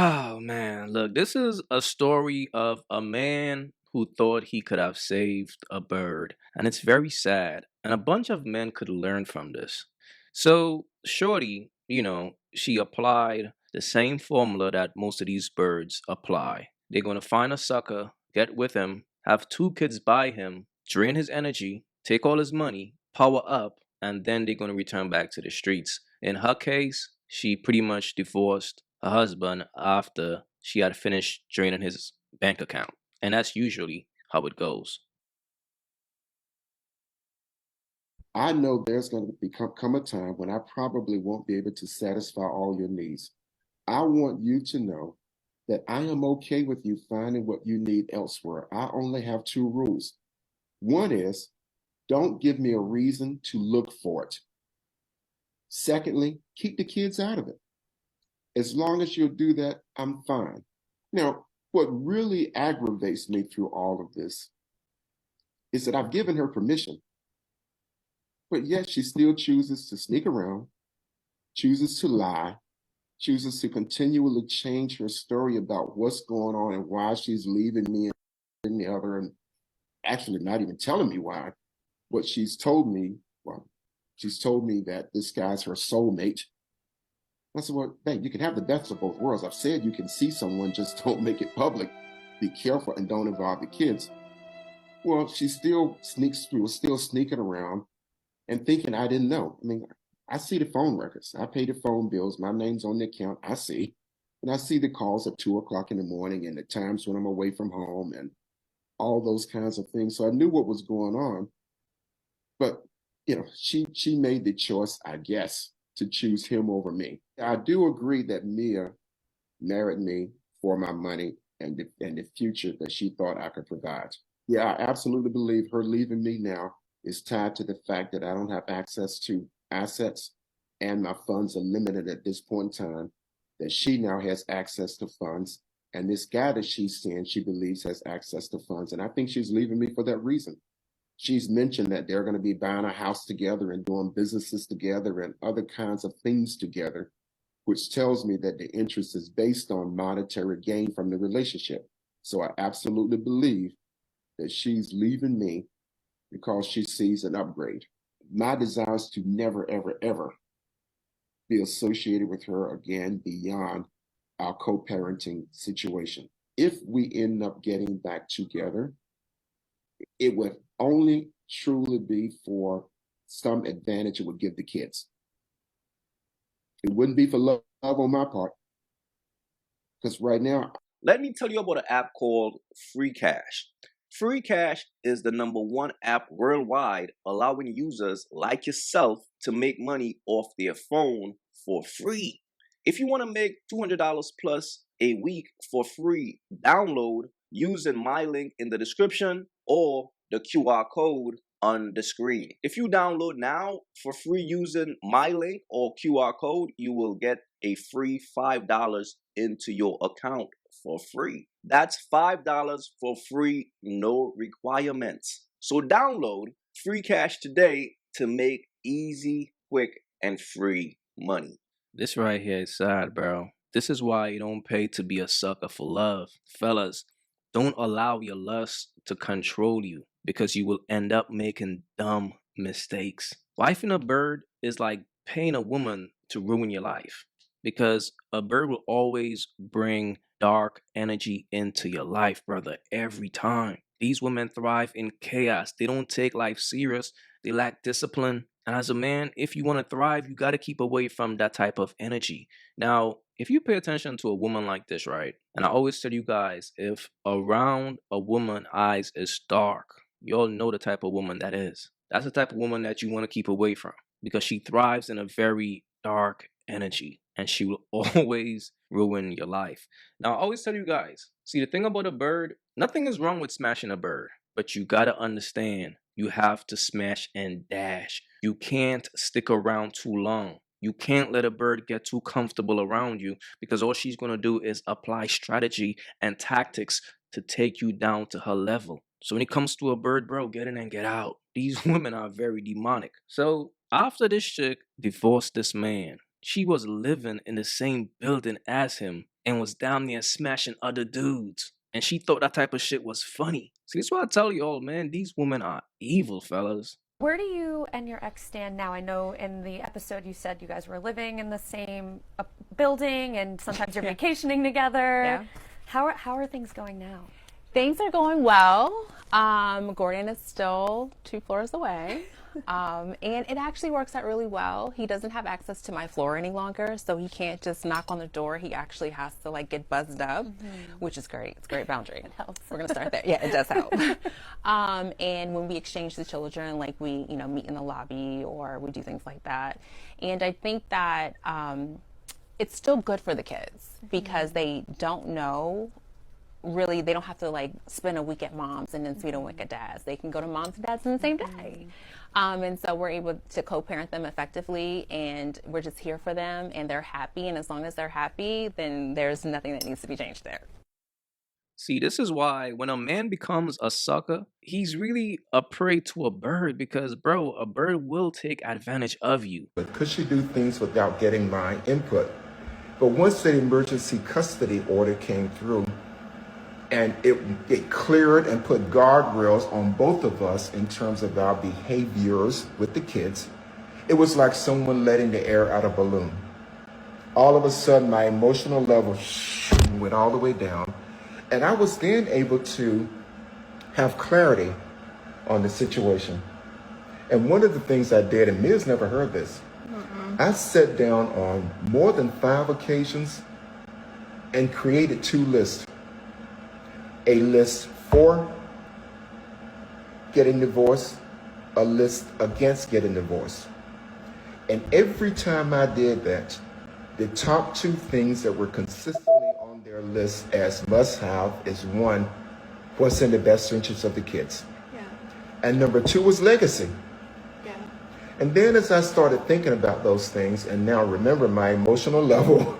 Oh man, look, this is a story of a man who thought he could have saved a bird, and it's very sad. And a bunch of men could learn from this. So, Shorty, she applied the same formula that most of these birds apply. They're going to find a sucker, get with him, have two kids by him, drain his energy, take all his money, power up, and then they're going to return back to the streets. In her case, she pretty much divorced her husband after she had finished draining his bank account. And that's usually how it goes. I know there's going to come a time when I probably won't be able to satisfy all your needs. I want you to know that I am okay with you finding what you need elsewhere. I only have two rules. One is don't give me a reason to look for it. Secondly, keep the kids out of it. As long as you'll do that, I'm fine. Now, what really aggravates me through all of this is that I've given her permission, but yet she still chooses to sneak around, chooses to lie, chooses to continually change her story about what's going on and why she's leaving me and the other, and actually not even telling me why. What she's told me, well, she's told me that this guy's her soulmate. I said, well, babe, you can have the best of both worlds. I've said you can see someone, just don't make it public. Be careful and don't involve the kids. Well, she still sneaks through, still sneaking around and thinking I didn't know. I mean, I see the phone records. I pay the phone bills. My name's on the account. I see. And I see the calls at 2 o'clock in the morning and the times when I'm away from home and all those kinds of things. So I knew what was going on. But, she made the choice, I guess, to choose him over me. I do agree that Mia married me for my money and the future that she thought I could provide. Yeah, I absolutely believe her leaving me now is tied to the fact that I don't have access to assets and my funds are limited at this point in time, that she now has access to funds. And this guy that she's seeing, she believes has access to funds. And I think she's leaving me for that reason. She's mentioned that they're going to be buying a house together and doing businesses together and other kinds of things together, which tells me that the interest is based on monetary gain from the relationship. So I absolutely believe that she's leaving me because she sees an upgrade. My desire is to never, ever, ever be associated with her again beyond our co parenting situation. If we end up getting back together, it would only truly be for some advantage it would give the kids. It wouldn't be for love on my part, because right now, Let me tell you about an app called Free Cash. Free Cash is the number one app worldwide allowing users like yourself to make money off their phone for free. If you want to make $200 plus a week for free, download using my link in the description or the QR code on the screen. If you download now for free using my link or QR code, you will get a free $5 into your account for free. That's $5 for free, no requirements. So download Free Cash today to make easy, quick, and free money. This right here is sad, bro. This is why you don't pay to be a sucker for love. Fellas, don't allow your lust to control you because you will end up making dumb mistakes. Wifing a bird is like paying a woman to ruin your life because a bird will always bring dark energy into your life, brother, every time. These women thrive in chaos. They don't take life serious. They lack discipline. And as a man, if you want to thrive, you got to keep away from that type of energy. Now, if you pay attention to a woman like this, right? And I always tell you guys, if around a woman eyes is dark, you all know the type of woman that is. That's the type of woman that you want to keep away from because she thrives in a very dark energy and she will always ruin your life. Now, I always tell you guys, see, the thing about a bird, nothing is wrong with smashing a bird, but you got to understand you have to smash and dash. You can't stick around too long. You can't let a bird get too comfortable around you because all she's going to do is apply strategy and tactics to take you down to her level. So when it comes to a bird, bro, get in and get out. These women are very demonic. So after this chick divorced this man, She was living in the same building as him and was damn near smashing other dudes. And she thought that type of shit was funny. See, that's why I tell you all, man, these women are evil, fellas. Where do you and your ex stand now? I know in the episode you said you guys were living in the same building and sometimes you're vacationing together. Yeah. How are things going now? Things are going well. Gordon is still 2 floors away. And it actually works out really well. He doesn't have access to my floor any longer, so he can't just knock on the door. He actually has to like get buzzed up, which is great. It's a great boundary. It helps. We're gonna start there. Yeah, it does help. And when we exchange the children, like we, meet in the lobby or we do things like that. And I think that it's still good for the kids because they don't know. Really, they don't have to like spend a week at mom's and then spend a week at dad's. They can go to mom's and dad's in the same day. And so we're able to co-parent them effectively, and we're just here for them, and they're happy. And as long as they're happy, then there's nothing that needs to be changed there. See, this is why when a man becomes a sucker, he's really a prey to a bird because, bro, a bird will take advantage of you. But could she do things without getting my input? But once the emergency custody order came through, and it cleared and put guardrails on both of us in terms of our behaviors with the kids, it was like someone letting the air out of a balloon. All of a sudden, my emotional level went all the way down, and I was then able to have clarity on the situation. And one of the things I did, and Mia's never heard this, I sat down on more than 5 occasions and created 2 lists. A list for getting divorced, a list against getting divorced. And every time I did that, the top 2 things that were consistently on their list as must-have is 1, what's in the best interest of the kids. Yeah. And number 2 was legacy. Yeah. And then as I started thinking about those things, and now remember my emotional level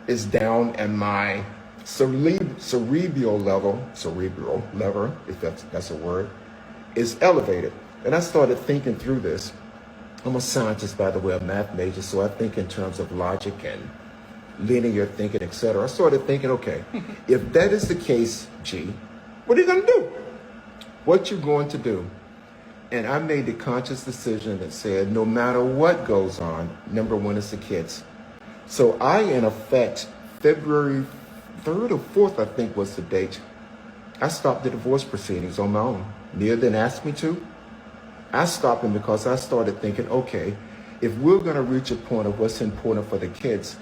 is down and my cerebral level, if that's a word, is elevated. And I started thinking through this. I'm a scientist, by the way, a math major, so I think in terms of logic and linear thinking, etc. I started thinking, okay, if that is the case, G, what are you going to do? What you going to do? And I made the conscious decision that said, no matter what goes on, number 1 is the kids. So I, in effect, February 3rd or 4th, I think was the date, I stopped the divorce proceedings on my own. Nia didn't ask me to. I stopped them because I started thinking, okay, if we're going to reach a point of what's important for the kids,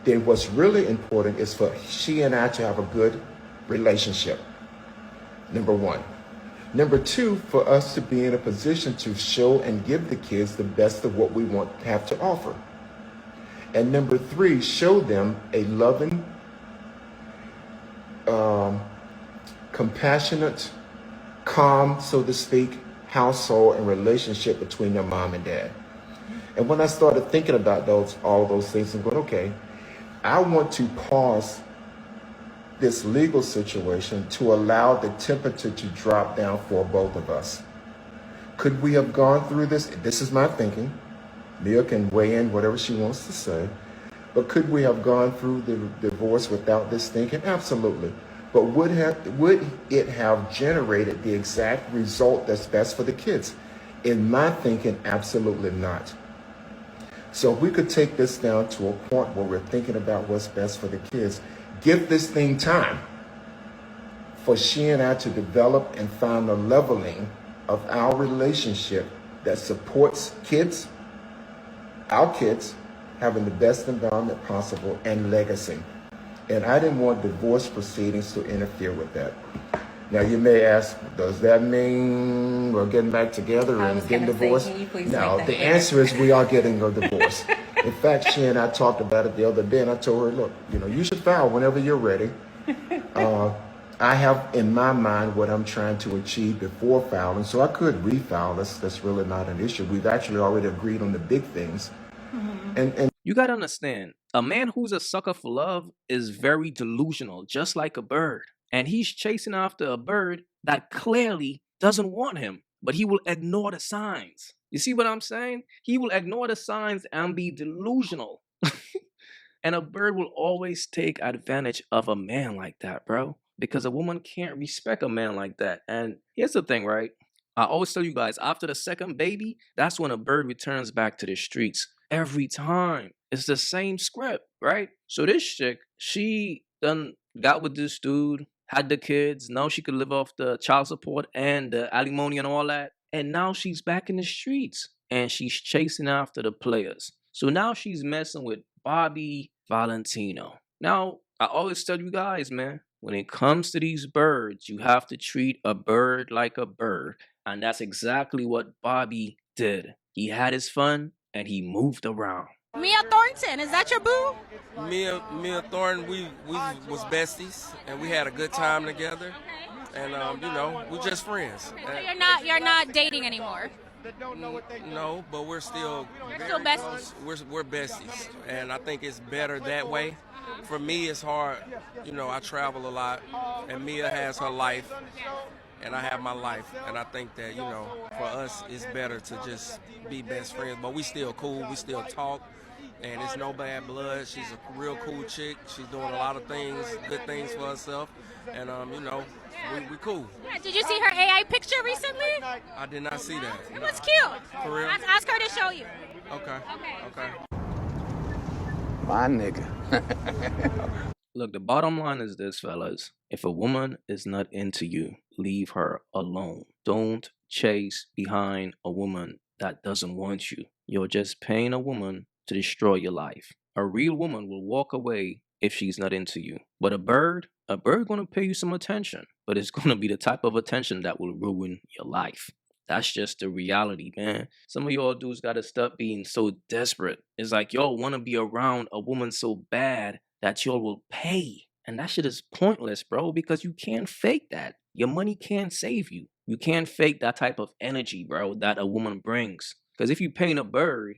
then what's really important is for she and I to have a good relationship. Number 1. Number 2, for us to be in a position to show and give the kids the best of what we want to have to offer. And number 3, show them a loving, compassionate, calm, so to speak, household and relationship between their mom and dad. And when I started thinking about all those things, I'm going, okay, I want to pause this legal situation to allow the temperature to drop down for both of us. Could we have gone through this? This is my thinking. Mia can weigh in whatever she wants to say. But could we have gone through the divorce without this thinking? Absolutely. But would it have generated the exact result that's best for the kids? In my thinking, absolutely not. So if we could take this down to a point where we're thinking about what's best for the kids, give this thing time for she and I to develop and find a leveling of our relationship that supports kids, our kids, having the best environment possible and legacy. And I didn't want divorce proceedings to interfere with that. Now you may ask, does that mean we're getting back together and getting divorced? No, the answer is we are getting a divorce. In fact, she and I talked about it the other day, and I told her, look, you should file whenever you're ready. I have in my mind what I'm trying to achieve before filing, so I could refile. That's really not an issue. We've actually already agreed on the big things. And you gotta understand, a man who's a sucker for love is very delusional, just like a bird. And he's chasing after a bird that clearly doesn't want him, but he will ignore the signs. You see what I'm saying? He will ignore the signs and be delusional. And a bird will always take advantage of a man like that, bro. Because a woman can't respect a man like that. And here's the thing, right? I always tell you guys, after the second baby, that's when a bird returns back to the streets. Every time. It's the same script, right? So this chick, she done got with this dude, had the kids. Now she could live off the child support and the alimony and all that. And now she's back in the streets. And she's chasing after the players. So now she's messing with Bobby Valentino. Now, I always tell you guys, man, when it comes to these birds, you have to treat a bird like a bird. And that's exactly what Bobby did. He had his fun and he moved around. Mia Thornton, is that your boo? Mia Thornton, we was besties and we had a good time together. And we just friends. So you're not dating anymore. No, but we're still besties. We're besties, and I think it's better that way. For me, it's hard. I travel a lot, and Mia has her life, and I have my life, and I think that for us, it's better to just be best friends. But we still cool. We still talk, and it's no bad blood. She's a real cool chick. She's doing a lot of things, good things for herself, and we cool. Yeah, did you see her AI picture recently? I did not see that. It was cute. For real? Ask her to show you. Okay. My nigga. Look, the bottom line is this, fellas. If a woman is not into you, leave her alone. Don't chase behind a woman that doesn't want you. You're just paying a woman to destroy your life. A real woman will walk away if she's not into you. But a bird gonna pay you some attention. But it's gonna be the type of attention that will ruin your life. That's just the reality, man. Some of y'all dudes gotta stop being so desperate. It's like y'all wanna be around a woman so bad that y'all will pay. And that shit is pointless, bro, because you can't fake that. Your money can't save you. You can't fake that type of energy, bro, that a woman brings. Because if you paint a bird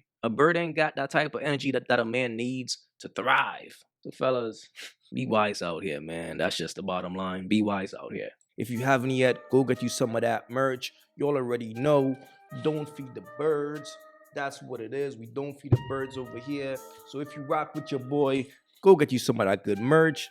ain't got that type of energy that a man needs to thrive. So fellas, be wise out here, man. That's just the bottom line. Be wise out here. If you haven't yet, go get you some of that merch. Y'all already know, don't feed the birds. That's what it is. We don't feed the birds over here. So if you rock with your boy, go get you some of that good merch.